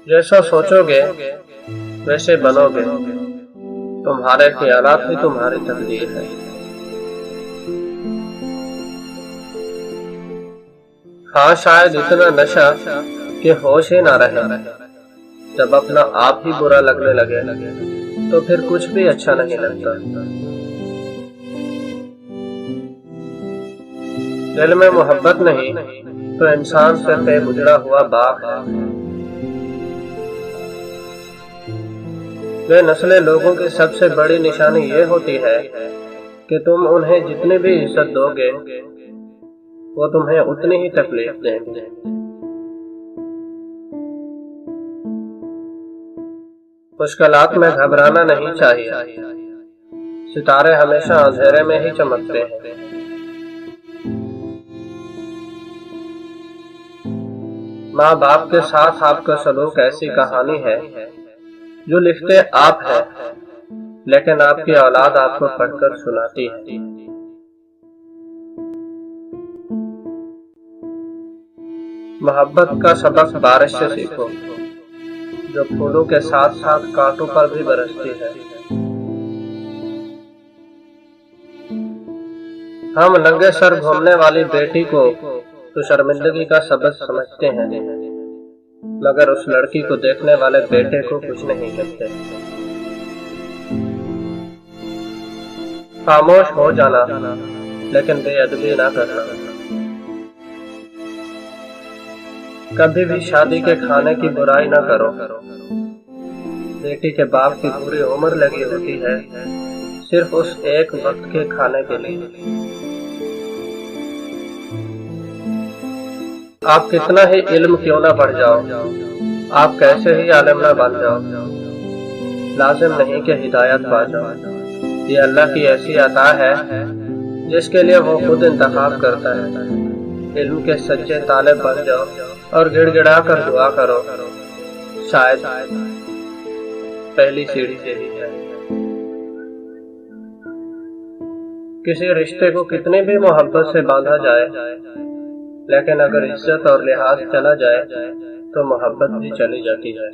جیسا سوچو گے ویسے بنو گے، تمہارے خیالات ہی تمہاری تقدیر ہے۔ ہاں شاید اتنا نشہ کہ ہوش ہی نہ رہے، جب اپنا آپ ہی برا لگنے لگے تو پھر کچھ بھی اچھا نہیں لگتا۔ دل میں محبت نہیں تو انسان صرف ایک اجڑا ہوا باغ ہے۔ بے نسلے لوگوں کی سب سے بڑی نشانی یہ ہوتی ہے کہ تم انہیں جتنی بھی عزت دو گے وہ تمہیں اتنی ہی تکلیف دیں گے۔ مشکلات میں گھبرانا نہیں چاہیے، ستارے ہمیشہ اندھیرے میں ہی چمکتے ہیں۔ ماں باپ کے ساتھ آپ کا سلوک ایسی کہانی ہے جو لکھتے آپ ہیں لیکن آپ کی اولاد آپ کو پڑھ کر سناتی ہے۔ محبت کا سبق بارش سے سیکھو، جو پھولوں کے ساتھ ساتھ کانٹوں پر بھی برستی ہے۔ ہم ننگے سر گھومنے والی بیٹی کو تو شرمندگی کا سبب سمجھتے ہیں، مگر اس لڑکی کو دیکھنے والے بیٹے کو کچھ نہیں کہتے۔ خاموش ہو جانا لیکن بے ادبی نہ کرنا۔ کبھی بھی شادی کے کھانے کی برائی نہ کرو، بیٹی کے باپ کی پوری عمر لگی ہوتی ہے صرف اس ایک وقت کے کھانے کے لیے۔ آپ کتنا ہی علم کیوں نہ پڑھ جاؤ، آپ کیسے ہی عالم نہ بن جاؤ، لازم نہیں کہ ہدایت پا جاؤ۔ یہ اللہ کی ایسی عطا ہے جس کے لیے وہ خود انتخاب کرتا ہے۔ علم کے سچے طالب بن جاؤ اور گڑ گڑا کر دعا کرو، شاید پہلی سیڑھی سے ہی ہے۔ کسی رشتے کو کتنی بھی محبت سے باندھا جائے لیکن اگر عزت اور لحاظ چلا جائے تو محبت بھی چلی جاتی ہے۔